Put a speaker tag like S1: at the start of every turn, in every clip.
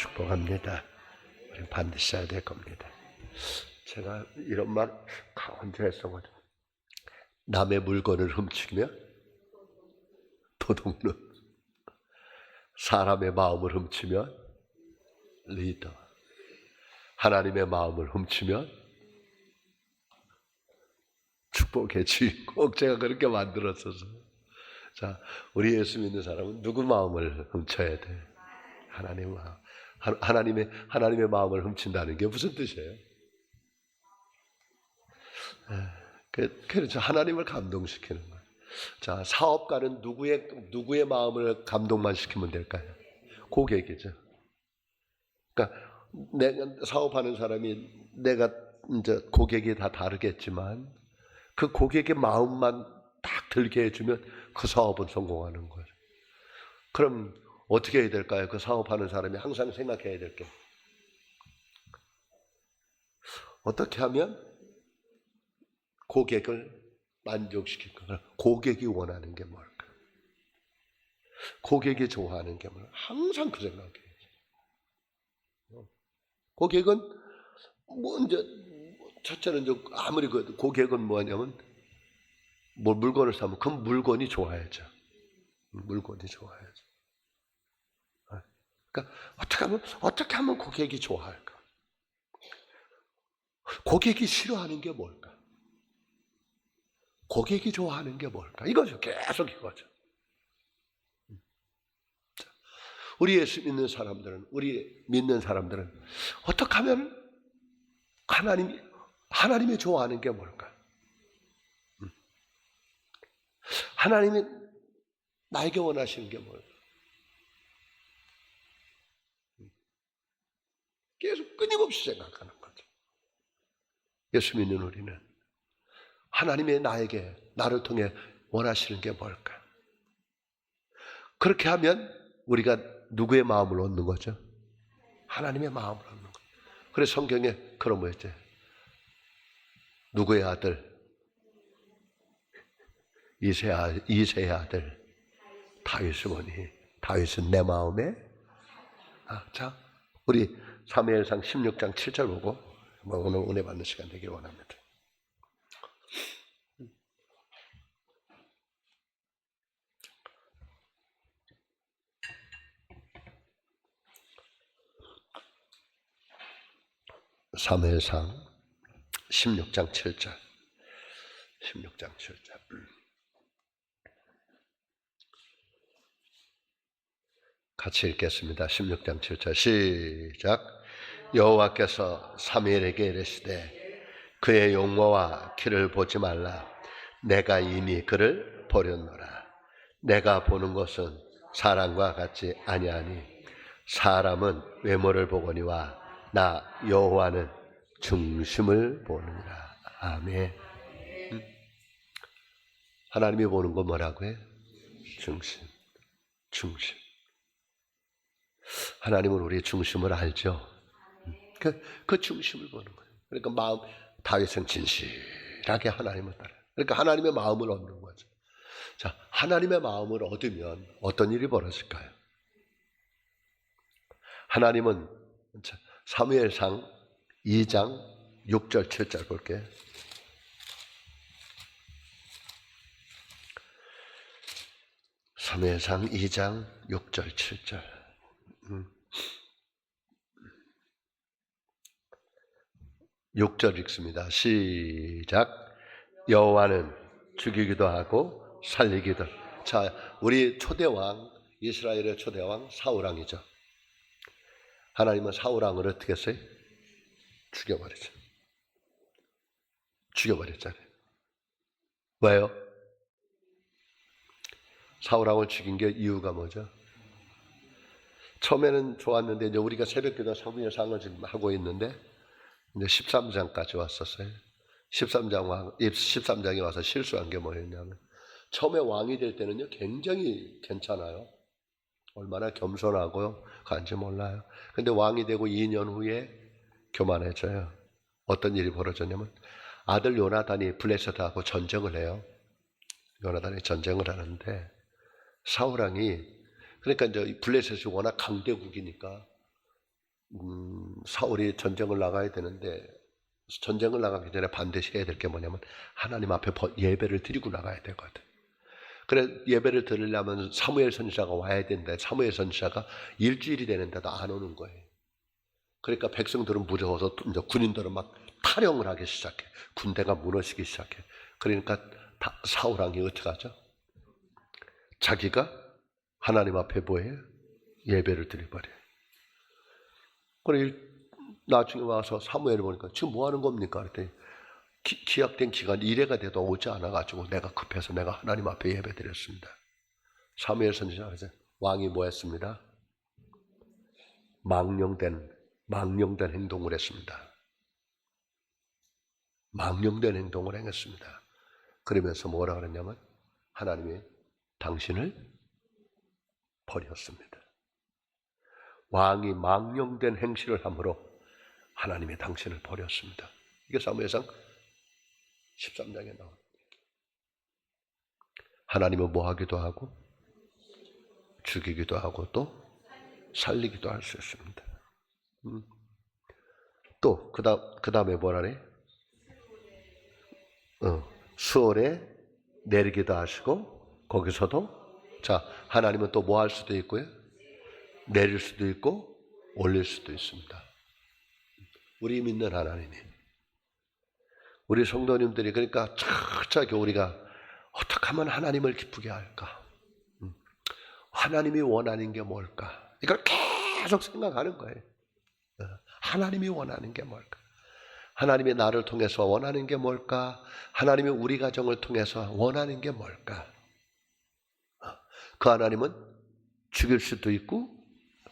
S1: 축복합니다. 우리 반드시 해야 될 겁니다. 제가 이런 말 언제 했었거든요. 남의 물건을 훔치면 도둑놈, 사람의 마음을 훔치면 리더, 하나님의 마음을 훔치면 축복의 주인공. 제가 그렇게 만들었어서. 자, 우리 예수 믿는 사람은 누구 마음을 훔쳐야 돼? 하나님 마음. 하나님의 마음을 훔친다는 게 무슨 뜻이에요? 그렇죠. 하나님을 감동시키는 거예요. 자, 사업가는 누구의 마음을 감동만 시키면 될까요? 고객이죠. 그러니까 내가 사업하는 사람이 내가 이제 고객이 다 다르겠지만 그 고객의 마음만 딱 들게 해주면 그 사업은 성공하는 거예요. 그럼 어떻게 해야 될까요? 그 사업하는 사람이 항상 생각해야 될 게 어떻게 하면 고객을 만족시킬까? 고객이 원하는 게 뭘까? 고객이 좋아하는 게 뭘까? 항상 그 생각이에요. 고객은 먼저 첫째는 아무리 고객은 뭐냐면 뭐 물건을 사면 그 물건이 좋아야죠. 물건이 좋아야죠. 그러니까 어떻게 하면 고객이 좋아할까? 고객이 싫어하는 게 뭘까? 고객이 좋아하는 게 뭘까? 이거죠. 계속 이거죠. 우리 예수 믿는 사람들은 어떻게 하면 하나님이 좋아하는 게 뭘까? 하나님이 나에게 원하시는 게 뭘까? 계속 끊임없이 생각하는 거죠. 예수 믿는 우리는 하나님의 나를 통해 원하시는 게 뭘까? 그렇게 하면 우리가 누구의 마음을 얻는 거죠? 하나님의 마음을 얻는 거죠. 그래서 성경에 그런 거 있죠. 누구의 아들? 이새의 아들 다윗을 보니 다윗은 내 마음에 자, 우리 사무엘상 16장 7절 보고 오늘 은혜 받는 시간 되기를 원합니다. 사무엘상 16장 7절. 16장 7절. 같이 읽겠습니다. 16장 7절 시작. 여호와께서 사무엘에게 이르시되 그의 용모와 키를 보지 말라. 내가 이미 그를 버렸노라. 내가 보는 것은 사람과 같지 아니하니 사람은 외모를 보거니와 나 여호와는 중심을 보느니라. 아멘. 하나님이 보는 거 뭐라고 해? 중심. 하나님은 우리의 중심을 알죠. 그 중심을 보는 거예요. 그러니까 다윗은 진실하게 하나님을 따라요. 그러니까 하나님의 마음을 얻는 거죠. 자, 하나님의 마음을 얻으면 어떤 일이 벌어질까요? 하나님은 사무엘상 2장 6절 7절 볼게요. 사무엘상 2장 6절 7절 6절 읽습니다. 시작. 여호와는 죽이기도 하고 살리기도. 자, 우리 초대왕, 이스라엘의 초대왕 사울왕이죠. 하나님은 사울왕을 어떻게 했어요? 죽여버렸잖아요. 왜요? 사울왕을 죽인 게 이유가 뭐죠? 처음에는 좋았는데 이제 우리가 새벽기도 사무엘상을 지금 하고 있는데 이제 13장까지 왔었어요. 13장에 와서 실수한 게 뭐였냐면 처음에 왕이 될 때는요 굉장히 괜찮아요. 얼마나 겸손하고요 간지 몰라요. 근데 왕이 되고 2년 후에 교만해져요. 어떤 일이 벌어졌냐면 아들 요나단이 블레셋하고 전쟁을 해요. 요나단이 전쟁을 하는데 사울왕이 그러니까 이제 블레셋이 워낙 강대국이니까 사울이 전쟁을 나가야 되는데 전쟁을 나가기 전에 반드시 해야 될 게 뭐냐면 하나님 앞에 예배를 드리고 나가야 되거든. 그래 예배를 드리려면 사무엘 선지자가 와야 되는데 사무엘 선지자가 일주일이 되는데도 안 오는 거예요. 그러니까 백성들은 무서워서 이제 군인들은 막 탈영을 하기 시작해. 군대가 무너지기 시작해. 그러니까 사울 왕이 어떻게 하죠? 자기가 하나님 앞에 뭐예요? 예배를 드려버려요. 그래 나중에 와서 사무엘을 보니까 지금 뭐 하는 겁니까? 그랬더니 기약된 기간 1회가 돼도 오지 않아가지고 내가 급해서 내가 하나님 앞에 예배 드렸습니다. 사무엘 선지자가 왕이 뭐 했습니다? 망령된 행동을 했습니다. 망령된 행동을 행했습니다. 그러면서 뭐라 그랬냐면 하나님이 당신을 버렸습니다. 왕이 망령된 행실을 함으로 하나님이 당신을 버렸습니다. 이게 사무엘상 13장에 나옵니다. 하나님은 뭐 하기도 하고 죽이기도 하고 또 살리기도 할 수 있습니다. 또 그 다음에 뭐라래? 수월에 내리기도 하시고 거기서도 자 하나님은 또 뭐 할 수도 있고요. 내릴 수도 있고 올릴 수도 있습니다. 우리 믿는 하나님이 우리 성도님들이 그러니까 철저하게 우리가 어떻게 하면 하나님을 기쁘게 할까? 하나님이 원하는 게 뭘까? 이걸 계속 생각하는 거예요. 하나님이 원하는 게 뭘까? 하나님이 나를 통해서 원하는 게 뭘까? 하나님이 우리 가정을 통해서 원하는 게 뭘까? 그 하나님은 죽일 수도 있고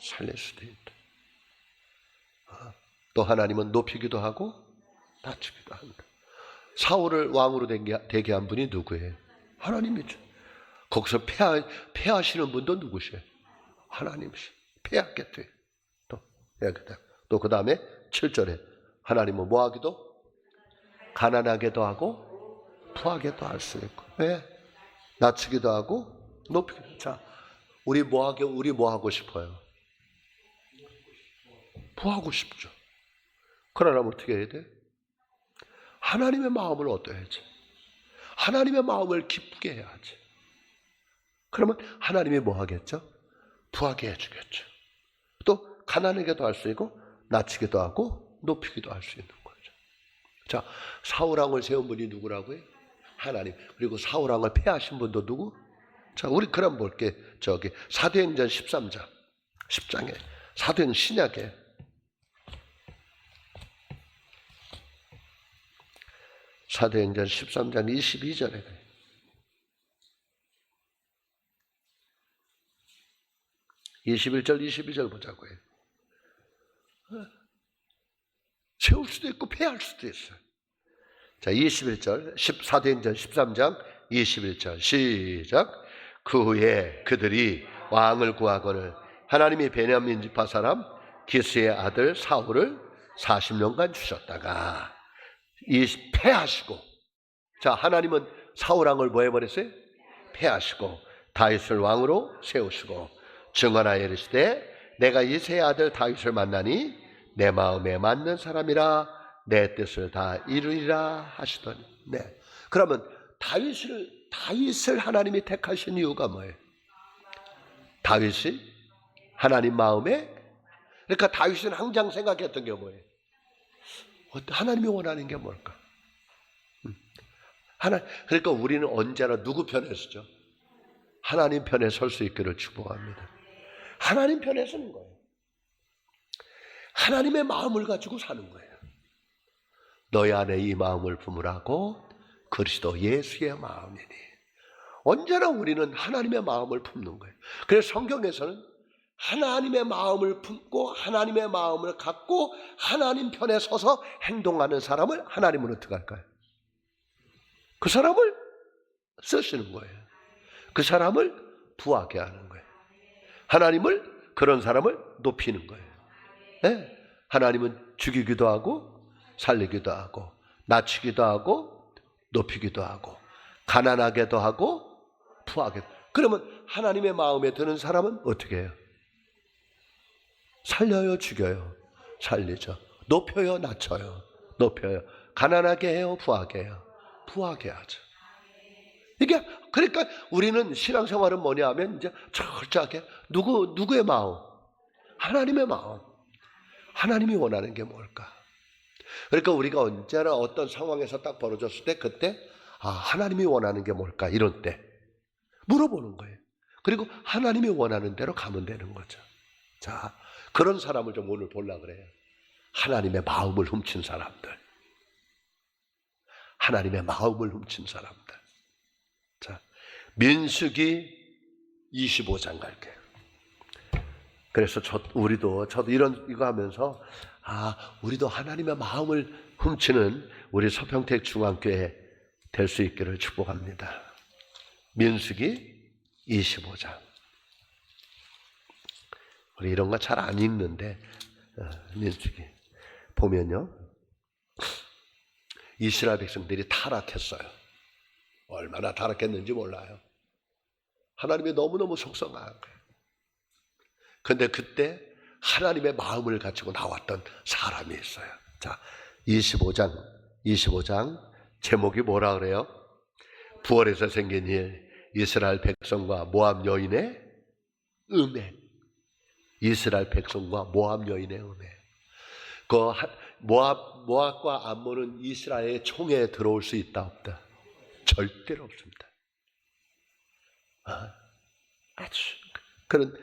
S1: 살릴 수도 있다. 또 하나님은 높이기도 하고 낮추기도 한다. 사울을 왕으로 되게 한 분이 누구예요? 하나님이죠. 거기서 패하시는 분도 누구세요? 하나님이시죠. 패하겠대. 또 그 다음에 7절에 하나님은 뭐 하기도? 가난하게도 하고 부하게도 할 수 있고 왜? 낮추기도 하고 높이기도. 자, 우리 뭐 하고 싶어요? 부하고 싶죠. 그러려면 어떻게 해야 돼? 하나님의 마음을 얻어야지. 하나님의 마음을 기쁘게 해야지. 그러면 하나님이 뭐 하겠죠? 부하게 해주겠죠. 또 가난하게도 할 수 있고 낮추기도 하고 높이기도 할 수 있는 거죠. 자, 사울왕을 세운 분이 누구라고요? 하나님. 그리고 사울왕을 패하신 분도 누구? 자, 우리 그럼 볼게. 사도행전 13장 10장에 사도행 신약에 사도행전 13장 22절에 21절 22절 보자고요. 세울 수도 있고 패할 수도 있어요. 자, 21절 사도행전 13장 21절 시작. 그 후에 그들이 왕을 구하거늘 하나님이 베냐민 지파 사람 기스의 아들 사울을 40년간 주셨다가 패하시고, 자 하나님은 사울 왕을 뭐 해버렸어요? 패하시고 다윗을 왕으로 세우시고 증언하여 이르시되 내가 이새의 아들 다윗을 만나니 내 마음에 맞는 사람이라 내 뜻을 다 이루리라 하시더니. 네. 그러면 다윗을 하나님이 택하신 이유가 뭐예요? 다윗이 하나님 마음에, 그러니까 다윗은 항상 생각했던 게 뭐예요? 하나님이 원하는 게 뭘까? 그러니까 우리는 언제나 누구 편에 서죠? 하나님 편에 설 수 있기를 축복합니다. 하나님 편에 서는 거예요. 하나님의 마음을 가지고 사는 거예요. 너희 안에 이 마음을 품으라고 그리스도 예수의 마음이니. 언제나 우리는 하나님의 마음을 품는 거예요. 그래서 성경에서는 하나님의 마음을 품고 하나님의 마음을 갖고 하나님 편에 서서 행동하는 사람을 하나님은 어떻게 할까요? 그 사람을 쓰시는 거예요. 그 사람을 부하게 하는 거예요. 하나님을, 그런 사람을 높이는 거예요. 네? 하나님은 죽이기도 하고 살리기도 하고 낮추기도 하고 높이기도 하고 가난하게도 하고 부하게도. 그러면 하나님의 마음에 드는 사람은 어떻게 해요? 살려요, 죽여요? 살리죠. 높여요, 낮춰요. 높여요. 가난하게 해요, 부하게 해요. 부하게 하죠. 이게 그러니까 우리는 신앙생활은 뭐냐 하면 이제 철저하게 누구의 마음? 하나님의 마음. 하나님이 원하는 게 뭘까? 그러니까 우리가 언제나 어떤 상황에서 딱 벌어졌을 때 그때 하나님이 원하는 게 뭘까? 이런 때 물어보는 거예요. 그리고 하나님이 원하는 대로 가면 되는 거죠. 자, 그런 사람을 좀 오늘 보려고 그래요. 하나님의 마음을 훔친 사람들. 하나님의 마음을 훔친 사람들. 자, 민수기 25장 갈게요. 그래서 저도 이거 하면서 우리도 하나님의 마음을 훔치는 우리 서평택 중앙교회 될 수 있기를 축복합니다. 민수기 25장. 우리 이런 거 잘 안 읽는데 민수기 보면요, 이스라엘 백성들이 타락했어요. 얼마나 타락했는지 몰라요. 하나님이 너무너무 속상한 거예요. 그런데 그때 하나님의 마음을 가지고 나왔던 사람이 있어요. 자, 25장 제목이 뭐라 그래요? 부월에서 생긴 일, 이스라엘 백성과 모압 여인의 음행. 이스라엘 백성과 모압 여인의 음행. 모압과 암몬은 이스라엘의 총에 들어올 수 있다 없다? 절대로 없습니다. 아주 그런데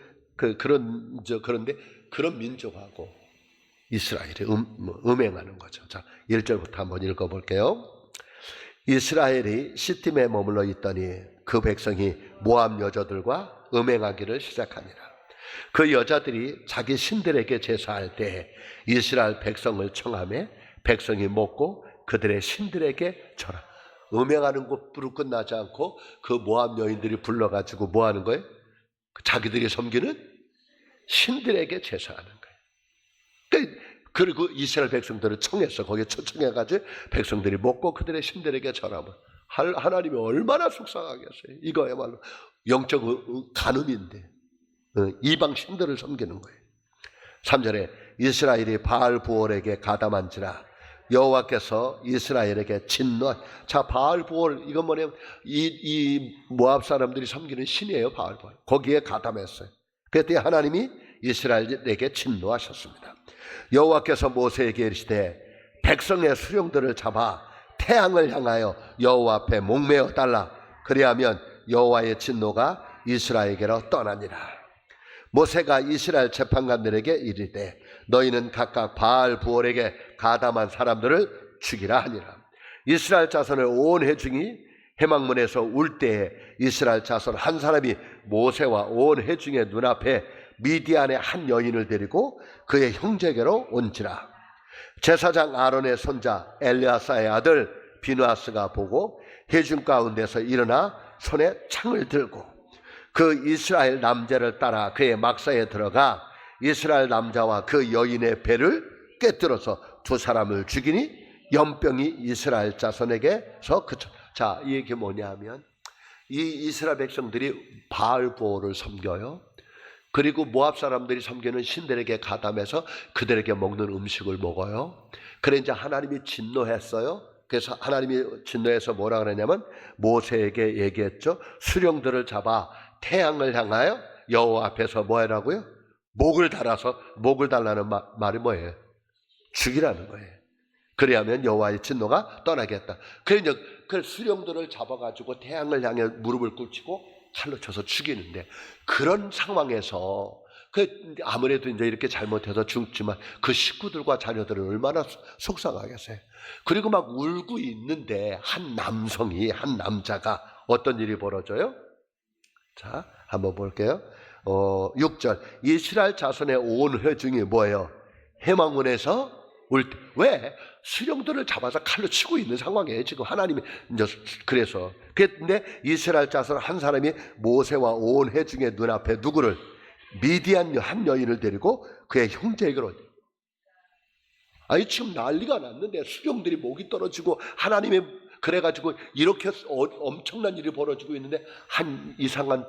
S1: 그런 민족하고 이스라엘이 음행하는 거죠. 자, 1절부터 한번 읽어볼게요. 이스라엘이 시팀에 머물러 있더니 그 백성이 모압 여자들과 음행하기를 시작하니라. 그 여자들이 자기 신들에게 제사할 때 이스라엘 백성을 청하며 백성이 먹고 그들의 신들에게 절하. 음행하는 것으로 끝나지 않고 그 모압 여인들이 불러가지고 뭐 하는 거예요? 자기들이 섬기는 신들에게 제사하는 거예요. 그리고 이스라엘 백성들을 청해서 거기에 초청해가지고 백성들이 먹고 그들의 신들에게 절하면 하나님이 얼마나 속상하겠어요. 이거야말로 영적 간음인데 이방 신들을 섬기는 거예요. 3절에 이스라엘이 바알 부올에게 가담한지라 여호와께서 이스라엘에게 진노. 자, 바알 부올 이건 뭐냐면 이 모압 사람들이 섬기는 신이에요. 바알 부올. 거기에 가담했어요. 그때 하나님이 이스라엘에게 진노하셨습니다. 여호와께서 모세에게 이르시되 백성의 수령들을 잡아 태양을 향하여 여호와 앞에 목매어 달라. 그리하면 여호와의 진노가 이스라엘에게로 떠나니라. 모세가 이스라엘 재판관들에게 이르되 너희는 각각 바알 부올에게 가담한 사람들을 죽이라 하니라. 이스라엘 자손의 온 회중이 해막문에서 울 때에 이스라엘 자손 한 사람이 모세와 온 회중의 눈앞에 미디안의 한 여인을 데리고 그의 형제에게로 온지라. 제사장 아론의 손자 엘리아사의 아들 비누아스가 보고 회중 가운데서 일어나 손에 창을 들고 그 이스라엘 남자를 따라 그의 막사에 들어가 이스라엘 남자와 그 여인의 배를 꿰뚫어서 두 사람을 죽이니 연병이 이스라엘 자손에게서 그쳐. 자, 이 얘기 뭐냐면 이 이스라엘 백성들이 바알 부올을 섬겨요. 그리고 모압 사람들이 섬기는 신들에게 가담해서 그들에게 먹는 음식을 먹어요. 그래 이제 하나님이 진노했어요. 그래서 하나님이 진노해서 뭐라 그러냐면 모세에게 얘기했죠. 수령들을 잡아 태양을 향하여 여호와 앞에서 뭐 하라고요? 목을 달라는 말이 뭐예요? 죽이라는 거예요. 그래야면 여호와의 진노가 떠나겠다. 그래 이제 그 수령들을 잡아가지고 태양을 향해 무릎을 꿇치고 칼로 쳐서 죽이는데 그런 상황에서 아무래도 이제 이렇게 잘못해서 죽지만 그 식구들과 자녀들은 얼마나 속상하겠어요. 그리고 막 울고 있는데 한 남자가 어떤 일이 벌어져요? 자, 한번 볼게요. 6절 이스라엘 자손의 온 회중이 뭐예요? 해막문에서 울 때. 왜? 수령들을 잡아서 칼로 치고 있는 상황이에요. 지금 하나님이 이제 그래서 근데 이스라엘 자손 한 사람이 모세와 온 회중의 눈앞에 누구를? 미디안 한 여인을 데리고 그의 형제에게로. 아니 지금 난리가 났는데 수령들이 목이 떨어지고 하나님이 그래가지고 이렇게 엄청난 일이 벌어지고 있는데 한 이상한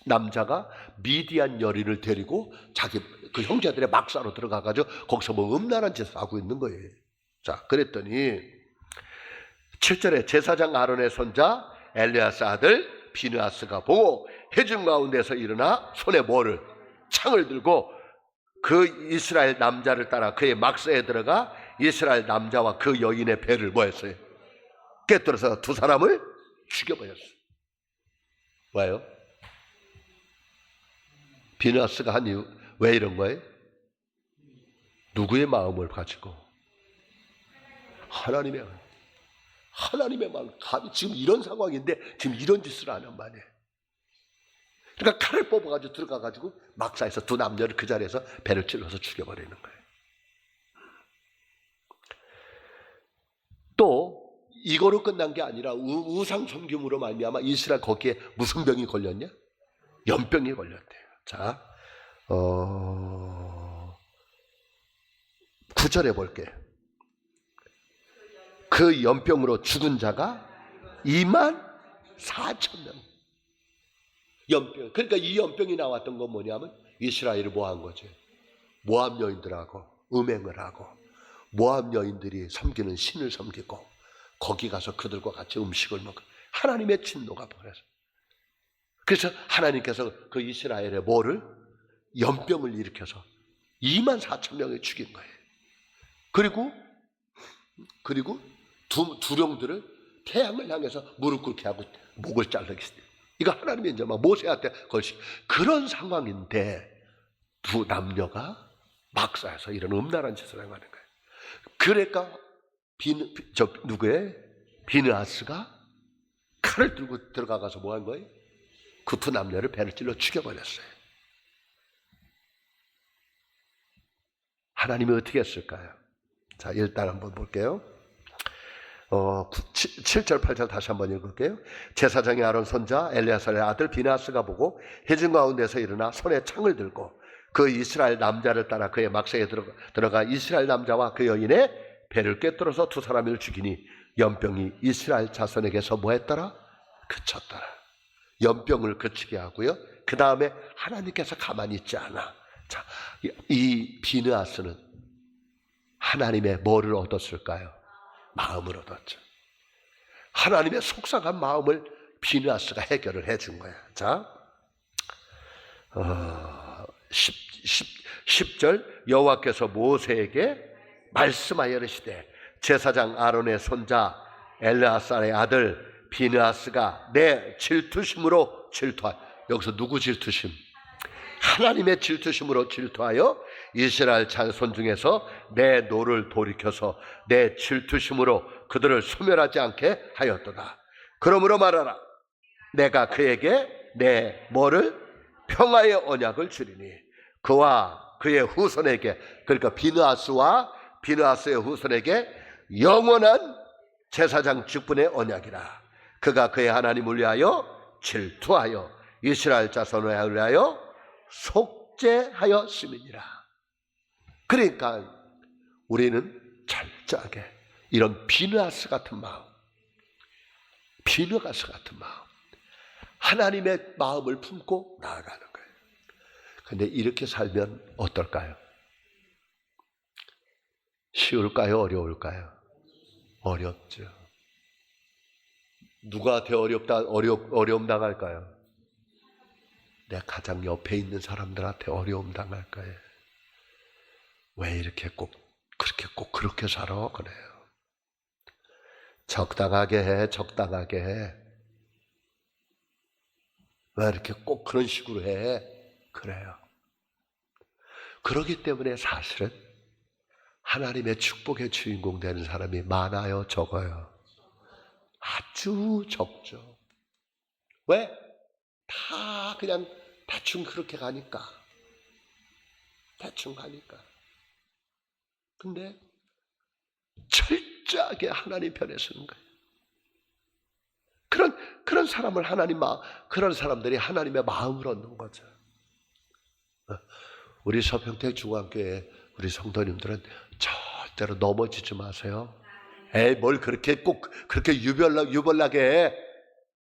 S1: 남자가 미디안 여인을 데리고 자기 그 형제들의 막사로 들어가가지고 거기서 뭐 음란한 짓을 하고 있는 거예요. 자, 그랬더니 7절에 제사장 아론의 손자 엘리아스 아들 비느하스가 보고 회중 가운데서 일어나 손에 뭐를 창을 들고 그 이스라엘 남자를 따라 그의 막사에 들어가 이스라엘 남자와 그 여인의 배를 뭐 했어요? 깨뜨려서 두 사람을 죽여버렸어요. 왜요? 비느하스가 한 이유 왜 이런 거예요? 누구의 마음을 가지고? 하나님의 마음. 지금 이런 상황인데 지금 이런 짓을 하는 말이에요. 그러니까 칼을 뽑아가지고 들어가가지고 막사에서 두 남녀를 그 자리에서 배를 찔러서 죽여버리는 거예요. 또 이거로 끝난 게 아니라 우상 섬김으로 말미암아 이스라엘 거기에 무슨 병이 걸렸냐? 연병이 걸렸대요. 자, 9절에 볼게요. 그 연병으로 죽은 자가 24,000명. 연병. 그러니까 이 연병이 나왔던 건 뭐냐면 이스라엘을 뭐 한 거지? 모압 여인들하고 음행을 하고 모압 여인들이 섬기는 신을 섬기고 거기 가서 그들과 같이 음식을 먹고 하나님의 진노가 벌어서. 그래서 하나님께서 그 이스라엘의 뭐를? 연병을 일으켜서 24,000명을 죽인 거예요. 그리고 두령들을 태양을 향해서 무릎 꿇게 하고 목을 잘르게 했어요. 이거 하나님이 이제 막 모세한테 걸시 그런 상황인데 두 남녀가 막사에서 이런 음란한 짓을 행하는 거예요. 그러니까 누구의? 비느하스가 칼을 들고 들어가서 뭐 한 거예요? 그 두 남녀를 배를 찔러 죽여버렸어요. 하나님이 어떻게 했을까요? 자, 일단 한번 볼게요. 7절 8절 다시 한번 읽을게요. 제사장의 아론 손자 엘리아살의 아들 비느하스가 보고 회중 가운데서 일어나 손에 창을 들고 그 이스라엘 남자를 따라 그의 막사에 들어가 이스라엘 남자와 그 여인의 배를 꿰뚫어서 두 사람을 죽이니 연병이 이스라엘 자손에게서 뭐 했더라? 그쳤더라. 연병을 그치게 하고요. 그 다음에 하나님께서 가만히 있지 않아. 자, 이 비느하스는 하나님의 뭐를 얻었을까요? 마음을 얻었죠. 하나님의 속상한 마음을 비느하스가 해결을 해준 거야. 자, 10절 여호와께서 모세에게 말씀하여 이르시되 제사장 아론의 손자 엘르아살의 아들 비느하스가 내 질투심으로 질투하여. 여기서 누구 질투심? 하나님의 질투심으로 질투하여 이스라엘 자손 중에서 내 노를 돌이켜서 내 질투심으로 그들을 소멸하지 않게 하였도다. 그러므로 말하라. 내가 그에게 내 뭐를? 평화의 언약을 주리니 그와 그의 후손에게, 그러니까 비느하스와 비느하스의 후손에게 영원한 제사장 직분의 언약이라. 그가 그의 하나님을 위하여 질투하여 이스라엘 자손을 위하여 속죄하였음이니라. 그러니까 우리는 철저하게 이런 비느하스 같은 마음, 하나님의 마음을 품고 나아가는 거예요. 그런데 이렇게 살면 어떨까요? 쉬울까요? 어려울까요? 어렵죠. 누구한테 어려움 당할까요? 내 가장 옆에 있는 사람들한테 어려움 당할 거예요. 왜 이렇게 꼭 그렇게 살아? 그래요. 적당하게 해. 왜 이렇게 꼭 그런 식으로 해? 그래요. 그렇기 때문에 사실은 하나님의 축복의 주인공 되는 사람이 많아요, 적어요? 아주 적죠. 왜? 다 그냥 대충 그렇게 가니까. 근데 철저하게 하나님 편에 서는 거예요. 그런 사람을 그런 사람들이 하나님의 마음을 얻는 거죠. 우리 서평택 중앙교회 우리 성도님들은 절대로 넘어지지 마세요. 뭘 그렇게 유별나게 해?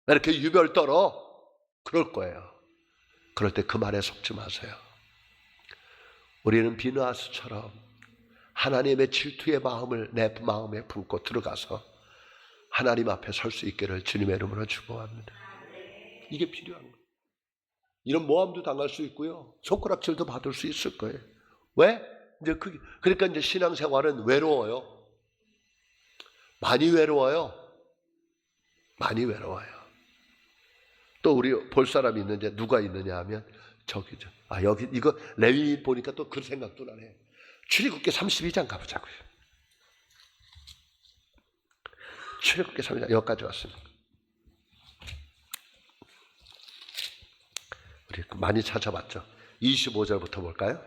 S1: 왜 이렇게 유별 떨어? 그럴 거예요. 그럴 때 그 말에 속지 마세요. 우리는 비느하스처럼 하나님의 질투의 마음을 내 마음에 품고 들어가서 하나님 앞에 설 수 있기를 주님의 이름으로 축복합니다. 이게 필요한 거예요. 이런 모함도 당할 수 있고요, 손가락질도 받을 수 있을 거예요. 왜? 이제 그러니까 이제 신앙생활은 외로워요. 많이 외로워요. 많이 외로워요. 또 우리 볼 사람이 있는데 누가 있느냐 하면 저기죠. 여기 이거 레위 보니까 또 그 생각도 나네. 출애굽기 32장 가보자고요. 출애굽기 32장 여기까지 왔습니다. 우리 많이 찾아봤죠. 25절부터 볼까요?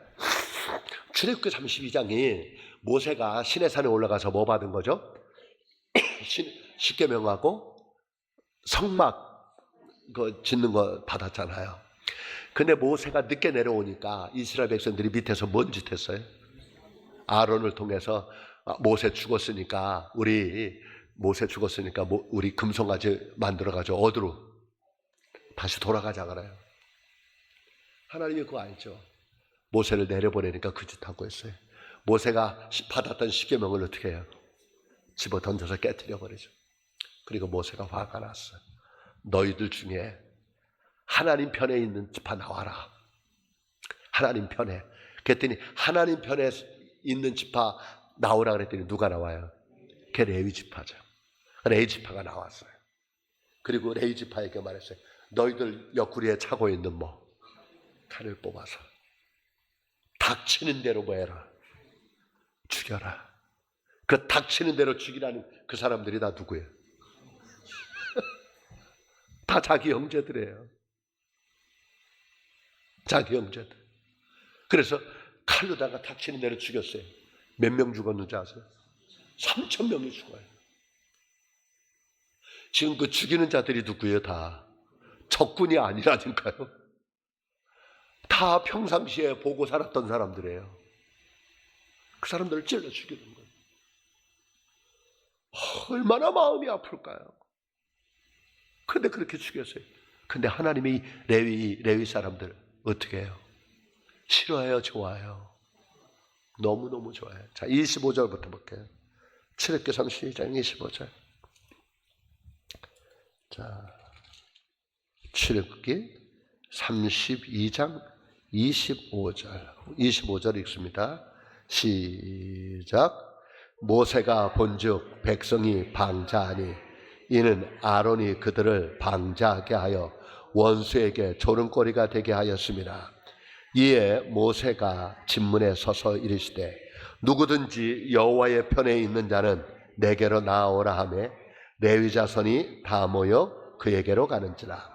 S1: 출애굽기 32장이 모세가 시내산에 올라가서 뭐 받은 거죠? 십계명하고 성막 짓는 거 받았잖아요. 근데 모세가 늦게 내려오니까 이스라엘 백성들이 밑에서 뭔 짓 했어요? 아론을 통해서 모세 죽었으니까 우리 금송아지 만들어가지고 어디로 다시 돌아가자 그래요. 하나님이 그거 알죠. 모세를 내려보내니까 그 짓 하고 있어요. 모세가 받았던 십계명을 어떻게 해요? 집어 던져서 깨뜨려 버리죠. 그리고 모세가 화가 났어요. 너희들 중에 하나님 편에 있는 지파 나와라. 하나님 편에. 그랬더니 하나님 편에 있는 지파 나오라 그랬더니 누가 나와요? 그게 레위 지파죠. 레위 지파가 나왔어요. 그리고 레위 지파에게 말했어요. 너희들 옆구리에 차고 있는 칼을 뽑아서 닥치는 대로 뭐 해라? 죽여라. 그 닥치는 대로 죽이라는 그 사람들이 다 누구예요? 다 자기 형제들이에요. 자기 형제들. 그래서 칼로다가 닥치는 대로 죽였어요. 몇 명 죽었는지 아세요? 3,000명이 죽어요. 지금 그 죽이는 자들이 누구예요? 다 적군이 아니라니까요. 다 평상시에 보고 살았던 사람들이에요. 그 사람들을 찔러 죽이는 거예요. 얼마나 마음이 아플까요? 근데 그렇게 죽였어요. 근데 하나님이 레위 사람들 어떻게 해요? 싫어해요? 좋아해요? 너무너무 좋아해요. 자, 25절부터 볼게요. 출애굽기 32장 25절. 자, 출애굽기 32장 25절 읽습니다. 시작. 모세가 본즉 백성이 방자하니 이는 아론이 그들을 방자하게 하여 원수에게 조롱거리가 되게 하였습니다. 이에 모세가 진문에 서서 이르시되 누구든지 여호와의 편에 있는 자는 내게로 나아오라 하매 레위 자손이 다 모여 그에게로 가는지라.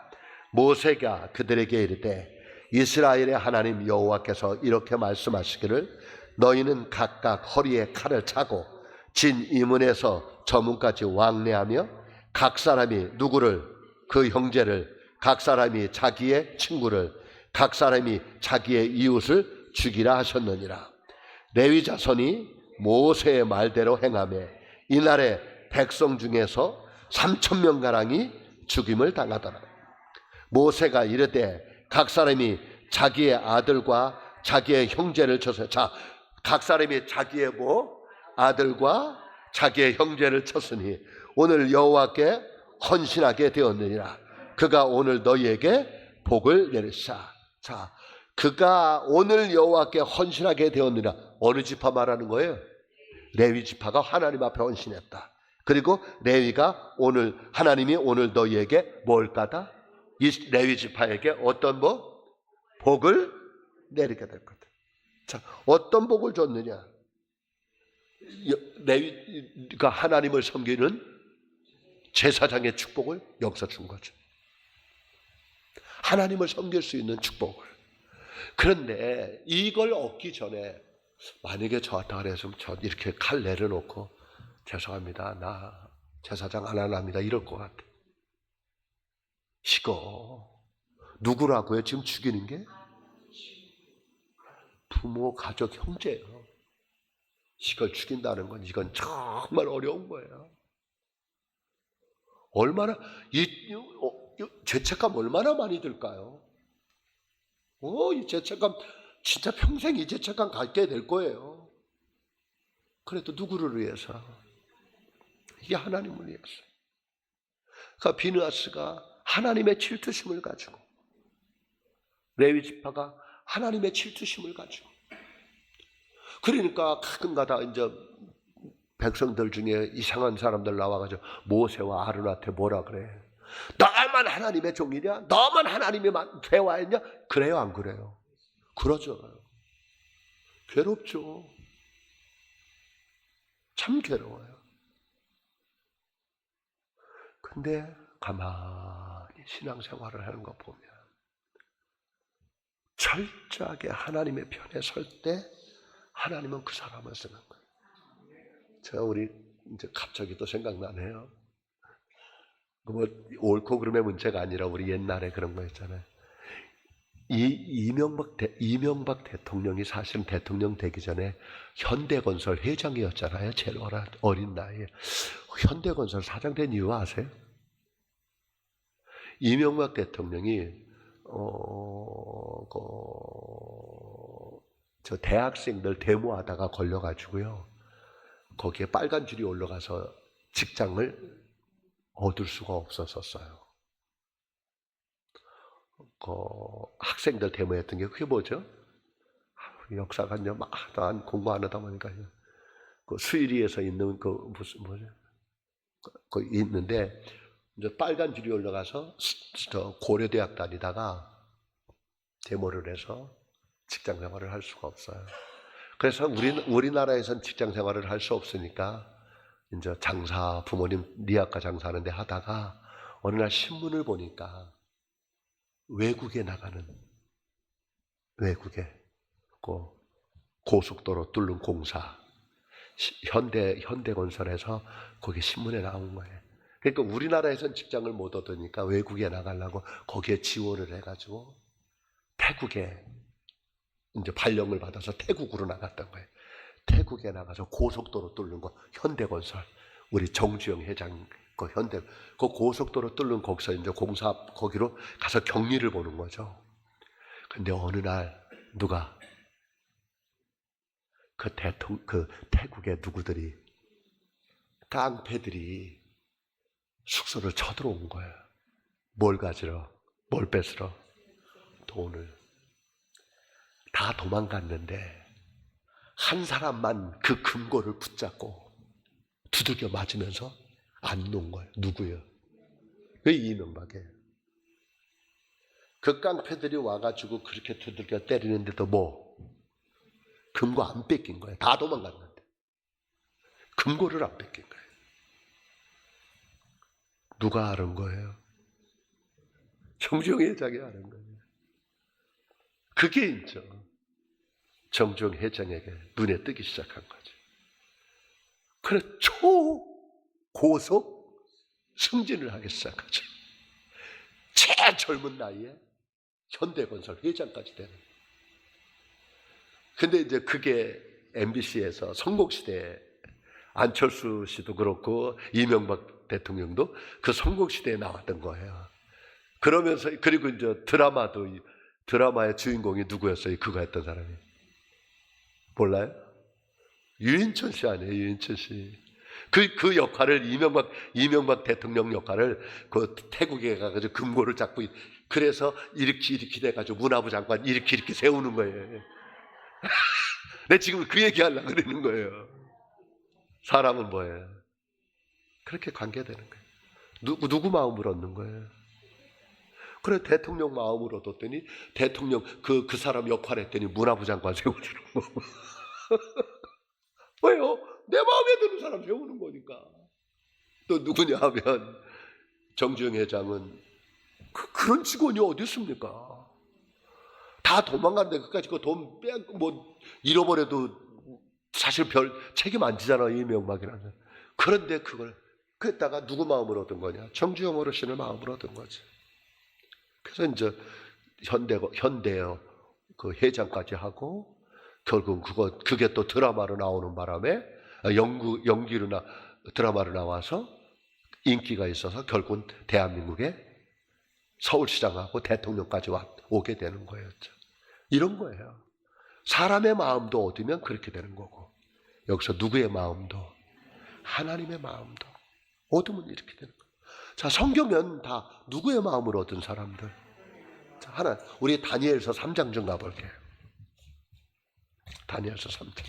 S1: 모세가 그들에게 이르되 이스라엘의 하나님 여호와께서 이렇게 말씀하시기를 너희는 각각 허리에 칼을 차고 진 이문에서 저 문까지 왕래하며 각 사람이 누구를, 그 형제를, 각 사람이 자기의 친구를, 각 사람이 자기의 이웃을 죽이라 하셨느니라. 레위 자손이 모세의 말대로 행하며 이날에 백성 중에서 3,000명가량이 죽임을 당하더라. 모세가 이르되 각 사람이 자기의 아들과 자기의 형제를 쳤어요. 자, 각 사람이 자기의 아들과 자기의 형제를 쳤으니 오늘 여호와께 헌신하게 되었느니라. 그가 오늘 너희에게 복을 내리사. 자, 그가 오늘 여호와께 헌신하게 되었느니라. 어느 지파 말하는 거예요? 레위 지파가 하나님 앞에 헌신했다. 그리고 레위가 오늘, 하나님이 오늘 너희에게 뭘 까다? 이 레위 지파에게 어떤 복을 내리게 될 거다. 자, 어떤 복을 줬느냐? 레위가 하나님을 섬기는 제사장의 축복을 여기서 준 거죠. 하나님을 섬길 수 있는 축복을. 그런데 이걸 얻기 전에 만약에 저 왔다 그래서 저 이렇게 칼 내려놓고 죄송합니다, 나 제사장 안 합니다 이럴 것 같아. 이거 누구라고요? 지금 죽이는 게? 부모, 가족, 형제예요. 이걸 죽인다는 건 이건 정말 어려운 거예요. 얼마나 죄책감 얼마나 많이 들까요? 이 죄책감 진짜 평생 이 죄책감 갖게 될 거예요. 그래도 누구를 위해서? 이게 하나님을 위해서. 그러니까 비느하스가 하나님의 질투심을 가지고, 레위 지파가 하나님의 질투심을 가지고, 그러니까 가끔가다 이제 백성들 중에 이상한 사람들 나와가지고 모세와 아론한테 뭐라 그래? 너만 하나님의 종이냐? 너만 하나님의 대화했냐? 그래요, 안 그래요? 그러죠. 괴롭죠. 참 괴로워요. 근데 가만히 신앙생활을 하는 거 보면 철저하게 하나님의 편에 설 때 하나님은 그 사람을 쓰는 거예요. 제가 우리 이제 갑자기 또 생각나네요. 뭐 옳고 그름의 문제가 아니라 우리 옛날에 그런 거 있잖아요. 이명박 대통령이 사실은 대통령 되기 전에 현대건설 회장이었잖아요. 제일 어린 나이에. 현대건설 사장 된 이유 아세요? 이명박 대통령이 저 대학생들 데모하다가 걸려가지고요. 거기에 빨간 줄이 올라가서 직장을 얻을 수가 없었어요. 학생들 데모했던 게 그게 뭐죠? 역사가 이제 막 공부 안 하다 보니까 그 수의리에서 있는 그 무슨 뭐죠? 그 있는데 이제 빨간 줄이 올라가서 고려대학 다니다가 데모를 해서 직장 생활을 할 수가 없어요. 그래서 우리나라에선 직장 생활을 할 수 없으니까 이제 장사, 부모님 니아까 장사하는데 하다가 어느 날 신문을 보니까 외국에 고속도로 뚫는 공사 현대건설에서 거기 신문에 나온 거예요. 그러니까 우리나라에선 직장을 못 얻으니까 외국에 나가려고 거기에 지원을 해가지고 태국에 이제 발령을 받아서 태국으로 나갔던 거예요. 태국에 나가서 고속도로 뚫는 거 현대건설 우리 정주영 회장 그 고속도로 뚫는 거기서 이제 공사 거기로 가서 격리를 보는 거죠. 근데 어느 날 누가 그 태국의 누구들이 깡패들이 숙소를 쳐들어온 거예요. 뭘 가지러? 뭘 뺏으러? 돈을. 다 도망갔는데 한 사람만 그 금고를 붙잡고 두들겨 맞으면서 안 놓은 거예요. 누구요? 그 이명박이에요. 그 깡패들이 와가지고 그렇게 두들겨 때리는데도 뭐 금고 안 뺏긴 거예요. 다 도망갔는데 금고를 안 뺏긴 거예요. 누가 아는 거예요? 정주영 회장이 아는 거예요. 그게 있죠. 정주영 회장에게 눈에 뜨기 시작한 거죠. 그래 초고속 승진을 하기 시작하죠. 제일 젊은 나이에 현대건설 회장까지 되는. 근데 이제 그게 MBC에서 선곡시대에 안철수 씨도 그렇고 이명박 대통령도 그 선곡시대에 나왔던 거예요. 그러면서 그리고 이제 드라마의 주인공이 누구였어요? 그거 했던 사람이 몰라요? 유인천 씨 아니에요? 유인천 씨. 그 역할을 이명박 대통령 역할을 그 태국에 가가지고 금고를 잡고 그래서 이렇게 돼가지고 문화부 장관 이렇게 세우는 거예요. 내 지금 그 얘기하려고 그러는 거예요. 사람은 뭐예요? 그렇게 관계되는 거예요. 누구 마음을 얻는 거예요? 그래 대통령 마음을 얻었더니 대통령 그 사람 역할 했더니 문화부 장관 세워주는 거고. 왜요? 내 마음에 드는 사람 세우는 거니까. 또 누구냐 하면 정주영 회장은 그런 직원이 어디 있습니까? 다 도망갔는데 그까지 그 돈 뭐 잃어버려도 사실 별 책임 안 지잖아 이명박이라는. 그런데 그걸 그랬다가 누구 마음을 얻은 거냐? 정주영 어르신의 마음을 얻은 거지. 그래서 이제 현대의 그 회장까지 하고 결국 그게 또 드라마로 나오는 바람에 연기로 드라마로 나와서 인기가 있어서 결국은 대한민국에 서울시장하고 대통령까지 오게 되는 거였죠. 이런 거예요. 사람의 마음도 얻으면 그렇게 되는 거고, 여기서 누구의 마음도, 하나님의 마음도 얻으면 이렇게 되는 거예요. 자, 성경은 다 누구의 마음을 얻은 사람들. 자, 우리 다니엘서 3장 좀 가볼게요. 다니엘서 3장.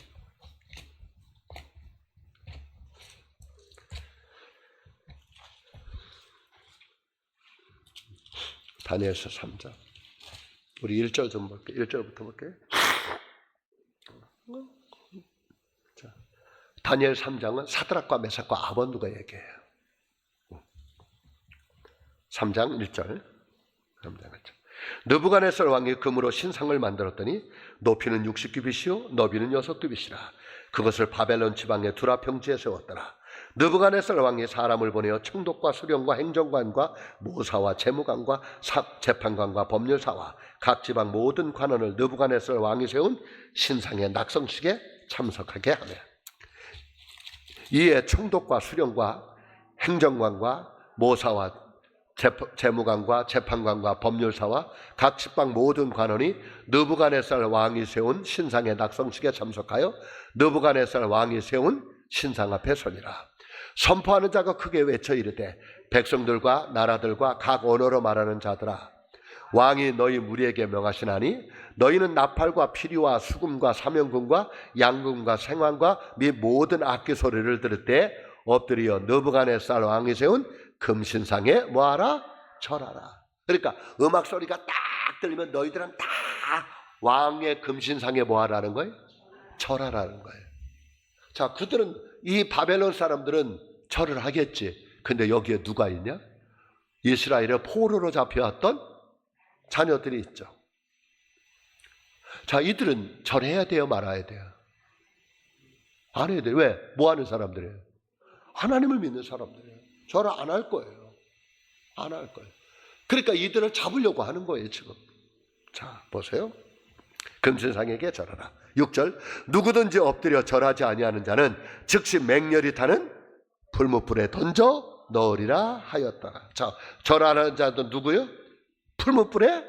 S1: 다니엘서 3장. 우리 1절 좀 볼게요. 1절부터 볼게요. 자, 다니엘 3장은 사드락과 메삭과 아벳느고가 얘기해요. 3장 1절. 3장 1절. 느부갓네살 왕이 금으로 신상을 만들었더니 높이는 60규빗이요 너비는 6규빗이라. 그것을 바벨론 지방의 두라 평지에 세웠더라. 느부갓네살 왕이 사람을 보내어 총독과 수령과 행정관과 모사와 재무관과 재판관과 법률사와 각 지방 모든 관원을 느부갓네살 왕이 세운 신상의 낙성식에 참석하게 하며, 이에 총독과 수령과 행정관과 모사와 재무관과 재판관과 법률사와 각 지방 모든 관원이 느부갓네살 왕이 세운 신상의 낙성식에 참석하여 느부갓네살 왕이 세운 신상 앞에 서니라. 선포하는 자가 크게 외쳐 이르되, 백성들과 나라들과 각 언어로 말하는 자들아, 왕이 너희 무리에게 명하시나니 너희는 나팔과 피리와 수금과 사명금과 양금과 생황과 및 모든 악기 소리를 들을 때 엎드려 느부갓네살 왕이 세운 금신상에 뭐하라? 절하라. 그러니까 음악 소리가 딱 들리면 너희들은 다 왕의 금신상에 뭐하라는 거예요? 절하라는 거예요. 자, 그들은, 이 바벨론 사람들은 절을 하겠지. 근데 여기에 누가 있냐? 이스라엘의 포로로 잡혀왔던 자녀들이 있죠. 자, 이들은 절해야 돼요, 말아야 돼요? 안 해야 돼요. 왜? 뭐 하는 사람들이에요? 하나님을 믿는 사람들이에요. 절을 안 할 거예요. 안 할 거예요. 그러니까 이들을 잡으려고 하는 거예요, 지금. 자, 보세요. 금신상에게 절하라. 6절. 누구든지 엎드려 절하지 아니하는 자는 즉시 맹렬히 타는 풀무불에 던져 넣으리라 하였더라. 자, 절하는 자도 누구요? 풀무불에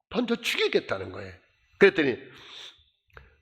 S1: 던져 죽이겠다는 거예요. 그랬더니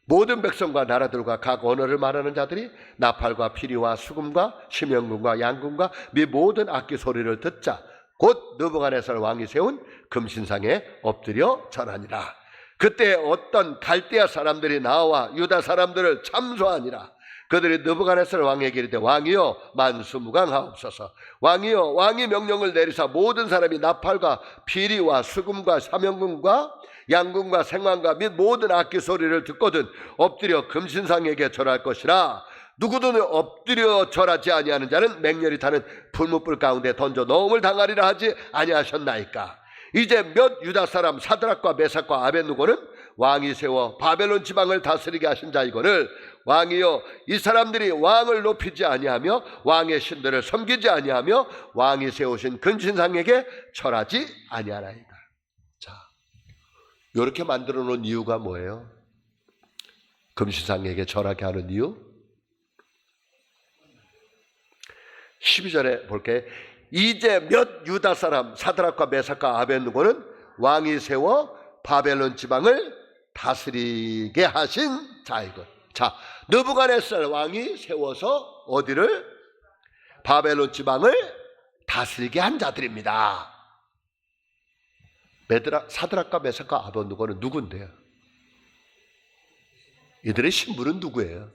S1: 모든 백성과 나라들과 각 언어를 말하는 자들이 나팔과 피리와 수금과 심형금과 양금과 및 모든 악기 소리를 듣자 곧 느부갓네살 왕이 세운 금신상에 엎드려 절하니라. 그때 어떤 갈대아 사람들이 나와 유다 사람들을 참소하니라. 그들이 느부갓네살 왕에게 이르되, 왕이여 만수무강하옵소서. 왕이여, 왕이 명령을 내리사 모든 사람이 나팔과 피리와 수금과 사명금과 양금과 생황과 및 모든 악기 소리를 듣거든 엎드려 금신상에게 절할 것이라. 누구든 엎드려 절하지 아니하는 자는 맹렬히 타는 풀무불 가운데 던져 넣음을 당하리라 하지 아니하셨나이까. 이제 몇 유다 사람 사드락과 메삭과 아벳느고는 왕이 세워 바벨론 지방을 다스리게 하신 자이거늘, 왕이여, 이 사람들이 왕을 높이지 아니하며 왕의 신들을 섬기지 아니하며 왕이 세우신 금신상에게 절하지 아니하나이다. 자, 이렇게 만들어 놓은 이유가 뭐예요? 금신상에게 절하게 하는 이유? 12절에 볼게요. 이제 몇 유다 사람 사드락과 메삭과 아벳느고는 왕이 세워 바벨론 지방을 다스리게 하신 자이고. 자, 느부갓네살 왕이 세워서 어디를? 바벨론 지방을 다스리게 한 자들입니다. 사드락과 메삭과 아벳느고는 누군데요? 이들의 신분은 누구예요?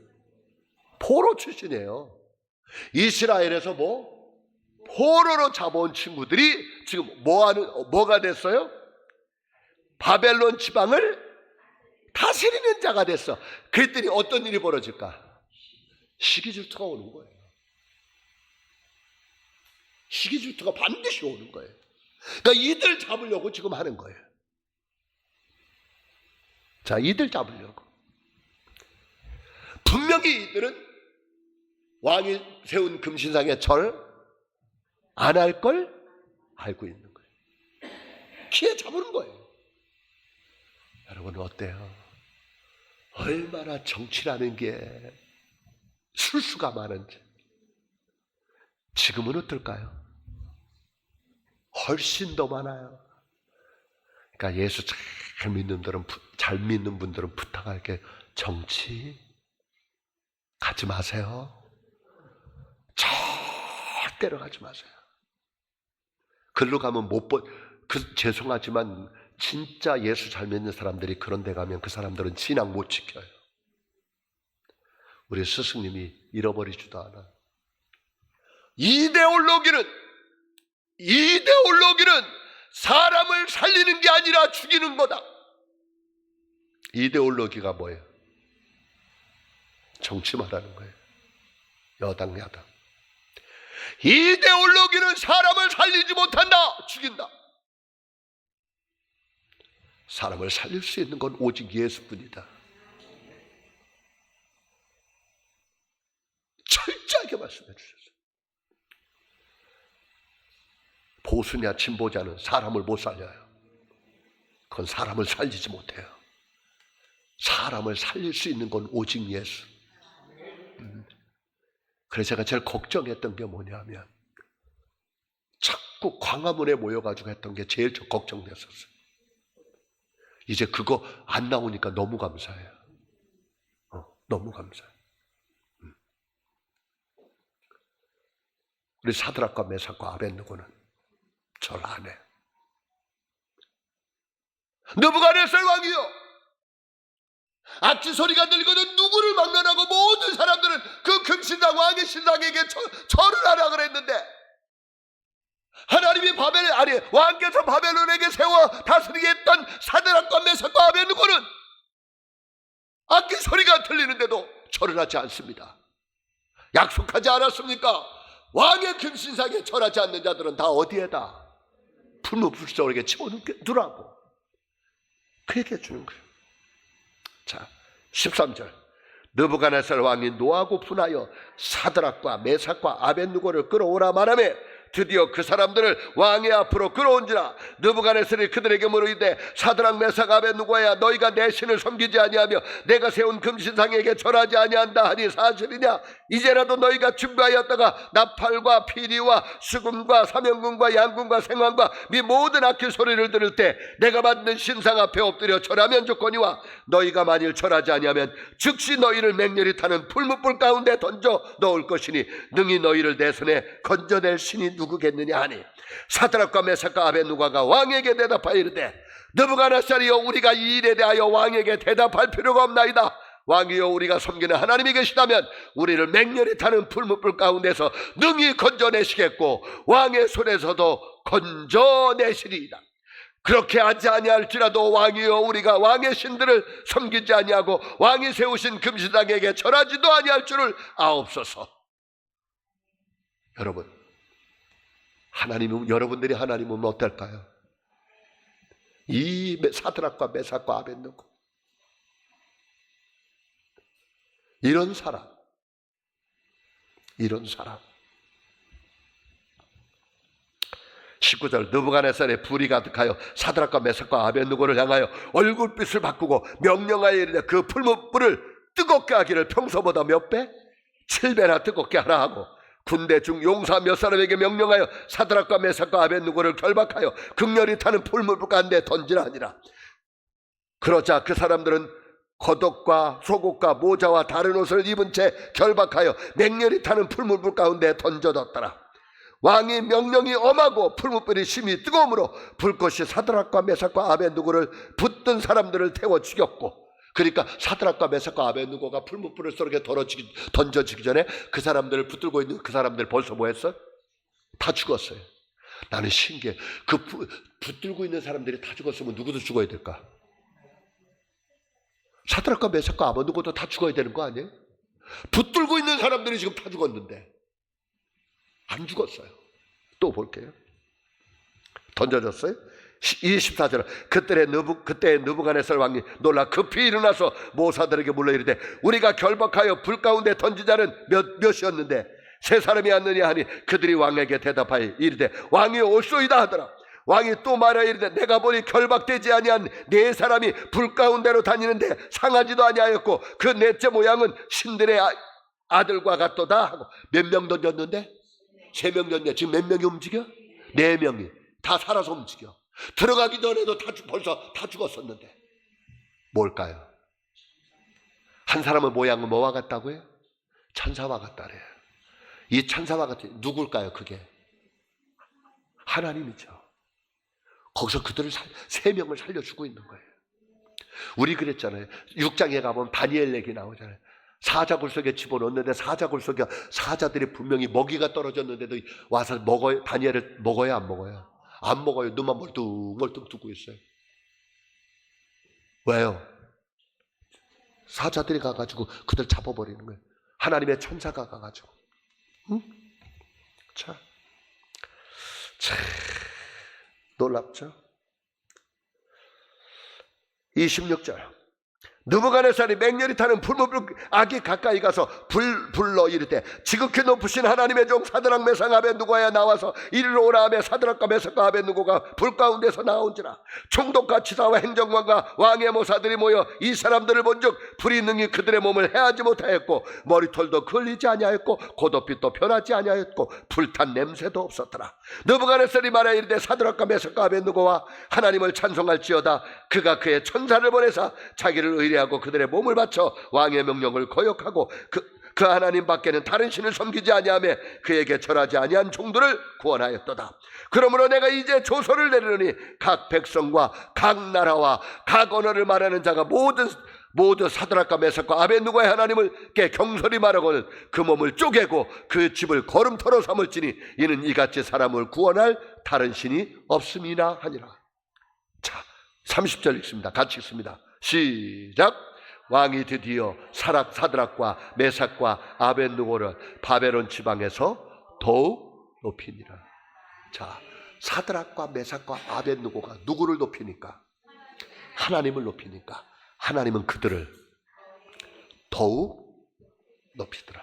S1: 포로 출신이에요. 이스라엘에서 포로로 잡아온 친구들이 지금 뭐가 됐어요? 바벨론 지방을 다스리는 자가 됐어. 그랬더니 어떤 일이 벌어질까? 시기질투가 오는 거예요. 시기질투가 반드시 오는 거예요. 그러니까 이들 잡으려고 지금 하는 거예요. 자, 이들 잡으려고. 분명히 이들은 왕이 세운 금신상에 절 안 할 걸 알고 있는 거예요. 기회 잡는 거예요. 여러분 어때요? 얼마나 정치라는 게 술수가 많은지. 지금은 어떨까요? 훨씬 더 많아요. 그러니까 예수 잘 잘 믿는 분들은 부탁할게, 정치 가지 마세요. 절대로 가지 마세요. 글로 가면 죄송하지만 진짜 예수 잘 믿는 사람들이 그런 데 가면 그 사람들은 신앙 못 지켜요. 우리 스승님이 잃어버리지도 않아. 이데올로기는 사람을 살리는 게 아니라 죽이는 거다. 이데올로기가 뭐예요? 정치 말하는 거예요. 여당 야당. 이데올로기는 사람을 살리지 못한다. 죽인다. 사람을 살릴 수 있는 건 오직 예수뿐이다. 철저하게 말씀해 주셨어요. 보수냐 진보자는 사람을 못 살려요. 그건 사람을 살리지 못해요. 사람을 살릴 수 있는 건 오직 예수. 그래서 제가 제일 걱정했던 게 뭐냐면 자꾸 광화문에 모여가지고 했던 게 제일 걱정됐었어요. 이제 그거 안 나오니까 너무 감사해요. 너무 감사해요. 우리 사드락과 메삭과 아벳느고는 절 안 해. 느부갓네살 왕이요, 악기 소리가 들리거든 누구를 막론하고 모든 사람들은 그 금신상 왕의 신상에게 절을 하라 그랬는데, 하나님이 왕께서 바벨론에게 세워 다스리게 했던 사드락과 메삭과 아벳느고는 악기 소리가 들리는데도 절을 하지 않습니다. 약속하지 않았습니까? 왕의 금신상에 절하지 않는 자들은 다 어디에다? 풀무불sor에게 치워두라고 그 얘기해 주는 거예요. 자, 13절. 느부갓네살 왕이 노하고 분하여 사드락과 메삭과 아벳느고를 끌어오라 말하며 드디어 그 사람들을 왕의 앞으로 끌어온지라. 느부갓네살이 그들에게 물으되 사드락 메삭 아벳느고야, 너희가 내 신을 섬기지 아니하며 내가 세운 금신상에게 절하지 아니한다 하니 사실이냐? 이제라도 너희가 준비하였다가 나팔과 피리와 수금과 사명금과 양금과 생황과 미 모든 악기 소리를 들을 때 내가 만든 신상 앞에 엎드려 절하면 좋거니와, 너희가 만일 절하지 아니하면 즉시 너희를 맹렬히 타는 풀무불 가운데 던져 넣을 것이니 능히 너희를 내 손에 건져낼 신이 누구겠느냐 하니, 사드락과 메삭과 아벳느고가 왕에게 대답하여 이르되, 느부갓네살이여, 우리가 이 일에 대하여 왕에게 대답할 필요가 없나이다. 왕이여, 우리가 섬기는 하나님이 계시다면 우리를 맹렬히 타는 풀무불 가운데서 능히 건져내시겠고 왕의 손에서도 건져내시리이다. 그렇게 하지 아니할지라도 왕이여, 우리가 왕의 신들을 섬기지 아니하고 왕이 세우신 금신상에게 절하지도 아니할 줄을 아옵소서. 여러분들이 하나님은 어떨까요? 이 사드락과 메삭과 아벳느고, 이런 사람 19절. 느부갓네살의 불이 가득하여 사드락과 메삭과 아벳느고를 향하여 얼굴빛을 바꾸고 명령하여 이르되, 그 풀무불을 뜨겁게 하기를 평소보다 몇 배? 7배나 뜨겁게 하라 하고, 군대 중 용사 몇 사람에게 명령하여 사드락과 메삭과 아벳느고를 결박하여 극렬히 타는 풀무불 가운데 던지라 하니라. 그러자 그 사람들은 겉옷과 속옷과 모자와 다른 옷을 입은 채 결박하여 맹렬히 타는 풀무불 가운데 던져졌더라. 왕의 명령이 엄하고 풀무불이 심히 뜨거움으로 불꽃이 사드락과 메삭과 아벳느고를 붙든 사람들을 태워 죽였고, 그러니까 사드락과 메삭과 아벳느고가 풀무불을 쏘게 던져지기 전에 그 사람들을 붙들고 있는 그 사람들 벌써 뭐 했어? 다 죽었어요. 나는 신기해. 붙들고 있는 사람들이 다 죽었으면 누구도 죽어야 될까? 사드락과 메삭과 아벳느고도 다 죽어야 되는 거 아니에요? 붙들고 있는 사람들이 지금 다 죽었는데 안 죽었어요. 또 볼게요. 던져졌어요. 24절. 그때 느부갓네살 왕이 놀라 급히 일어나서 모사들에게 물러 이르되, 우리가 결박하여 불 가운데 던진 자는 몇이었는데 세 사람이 왔느냐 하니, 그들이 왕에게 대답하여 이르되, 왕이 올소이다 하더라. 왕이 또 말하여 이르되, 내가 보니 결박되지 아니한 네 사람이 불 가운데로 다니는데 상하지도 아니하였고 그 넷째 모양은 신들의 아들과 같도다 하고. 몇 명 던졌는데? 3명 던졌네. 지금 몇 명이 움직여? 4명이 다 살아서 움직여. 들어가기 전에도 벌써 다 죽었었는데. 뭘까요? 한 사람의 모양은 뭐와 같다고요? 천사와 같다래요. 이 천사와 같은 누굴까요? 그게 하나님이죠. 거기서 그들을 세 명을 살려주고 있는 거예요. 우리 그랬잖아요. 6장에 가보면 다니엘 얘기 나오잖아요. 사자굴 속에 집어넣는데 사자굴 속에 사자들이 분명히 먹이가 떨어졌는데도 와서 먹어요. 다니엘을 먹어요, 안 먹어요? 안 먹어요. 눈만 멀뚱멀뚱 뜨고 있어요. 왜요? 사자들이 가가지고 그들 잡아버리는 거예요. 하나님의 천사가 가가지고. 응? 자, 놀랍죠? 26절. 느부갓네살이 맹렬히 타는 불목악이 가까이 가서 불러 이르되 지극히 높으신 하나님의 종 사드락 메삭 아벳느고야 나와서 이리로 오라 하며 사드락과 메삭과 아벳느고가 불 가운데서 나온지라. 총독과 치사와 행정관과 왕의 모사들이 모여 이 사람들을 본즉 불이 능히 그들의 몸을 해하지 못하였고 머리털도 걸리지 아니하였고 겉옷빛도 변하지 아니하였고 불탄 냄새도 없었더라. 느부갓네살이 말하여 이르되 사드락과 메삭과 아벳느고와 하나님을 찬송할지어다. 그가 그의 천사를 보내사 자기를 하고 그들의 몸을 바쳐 왕의 명령을 거역하고 그 하나님 밖에는 다른 신을 섬기지 아니하며 그에게 절하지 아니한 종들을 구원하였도다. 그러므로 내가 이제 조서를 내리노니 각 백성과 각 나라와 각 언어를 말하는 자가 모두 사드락과 메삭과 아벳느고의 하나님을께 경솔히 말하고는 그 몸을 쪼개고 그 집을 거름터로 삼을지니 이는 이같이 사람을 구원할 다른 신이 없음이나 하니라. 자, 30절 읽습니다. 같이 읽습니다. 시작. 왕이 드디어 사드락과 메삭과 아벳느고를 바벨론 지방에서 더욱 높이니라. 자, 사드락과 메삭과 아벳느고가 누구를 높이니까? 하나님을 높이니까 하나님은 그들을 더욱 높이더라.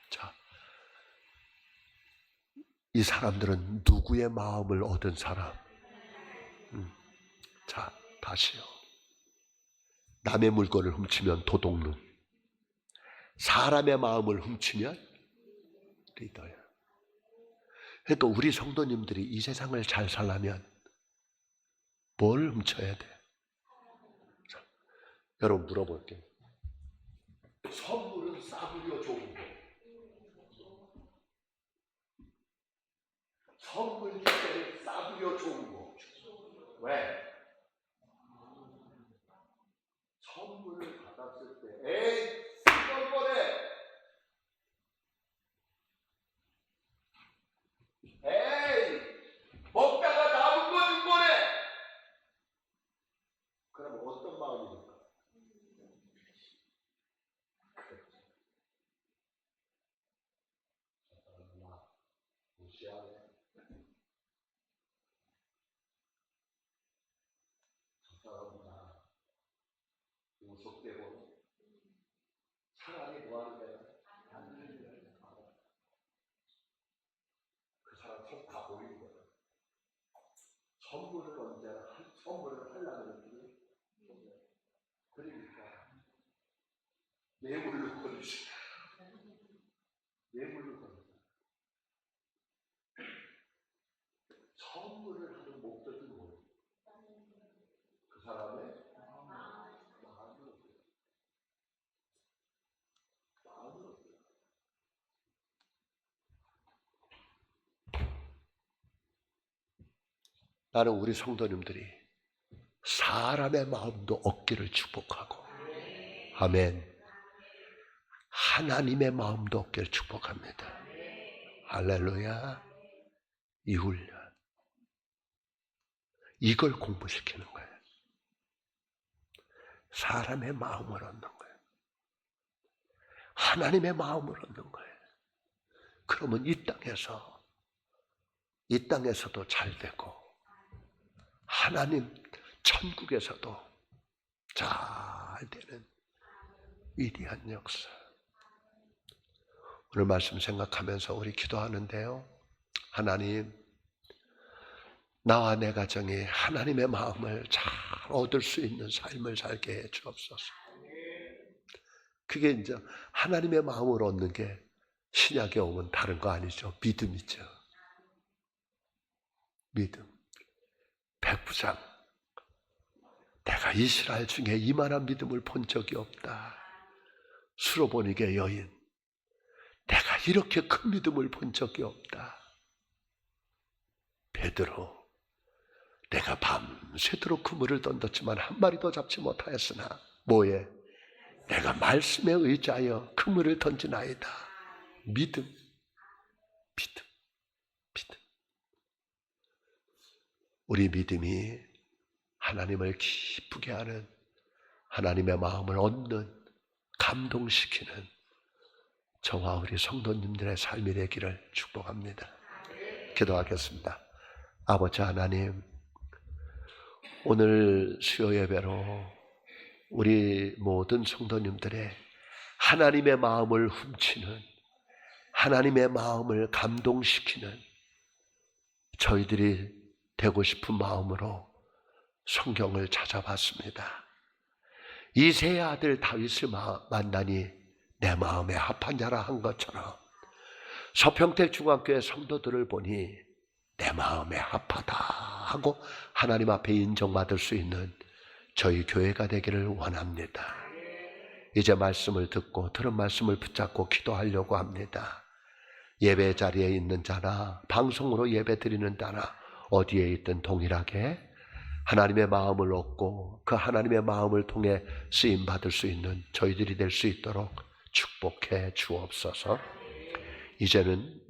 S1: 자, 이 사람들은 누구의 마음을 얻은 사람? 자, 다시요. 남의 물건을 훔치면 도둑놈, 사람의 마음을 훔치면 리더예요. 그러니까 우리 성도님들이 이 세상을 잘 살려면 뭘 훔쳐야 돼? 자, 여러분 물어볼게요. 선물은 싸구려 좋은 거. 선물 줄 때는 싸구려 좋은 거. 왜? 선물을 받았을 때 에이 쓰던 거네, 에이 먹다가 남은 거 준 거네. 그럼 어떤 마음이 들까? 무시하네, 저 사람은 나 우습게보네. 차라리 뭐하는 데가 그 사람 속 다 보이는 거야. 선물을 선물을 하려는 느낌이. 그러니까 뇌물로 걸리시. 뇌물로 걸리시. 선물을 하는 목적이 뭐예요? 그 사람의 마음으로. 나는 우리 성도님들이 사람의 마음도 얻기를 축복하고, 아멘, 하나님의 마음도 얻기를 축복합니다. 할렐루야. 이 훈련, 이걸 공부시키는 거예요. 사람의 마음을 얻는 거예요. 하나님의 마음을 얻는 거예요. 그러면 이 땅에서도 잘 되고 하나님 천국에서도 잘 되는 위대한 역사. 오늘 말씀 생각하면서 우리 기도하는데요, 하나님, 나와 내 가정이 하나님의 마음을 잘 얻을 수 있는 삶을 살게 해 주옵소서. 그게 이제 하나님의 마음을 얻는 게 신약에 오면 다른 거 아니죠. 믿음이죠. 믿음. 백부장, 내가 이스라엘 중에 이만한 믿음을 본 적이 없다. 수로보니게 여인, 내가 이렇게 큰 믿음을 본 적이 없다. 베드로, 내가 밤새도록 그물을 던졌지만 한 마리도 잡지 못하였으나 뭐에? 내가 말씀에 의지하여 그물을 던지나이다. 믿음, 믿음, 믿음. 우리 믿음이 하나님을 기쁘게 하는, 하나님의 마음을 얻는, 감동시키는 저와 우리 성도님들의 삶이 되기를 축복합니다. 기도하겠습니다. 아버지 하나님, 오늘 수요 예배로 우리 모든 성도님들의 하나님의 마음을 훔치는, 하나님의 마음을 감동시키는 저희들이 되고 싶은 마음으로 성경을 찾아봤습니다. 이새의 아들 다윗을 만나니 내 마음에 합한 자라 한 것처럼 서평택 중앙교회 성도들을 보니 내 마음에 합하다 하고 하나님 앞에 인정받을 수 있는 저희 교회가 되기를 원합니다. 이제 말씀을 듣고 들은 말씀을 붙잡고 기도하려고 합니다. 예배 자리에 있는 자나 방송으로 예배 드리는 자나 어디에 있든 동일하게 하나님의 마음을 얻고 그 하나님의 마음을 통해 쓰임받을 수 있는 저희들이 될 수 있도록 축복해 주옵소서. 이제는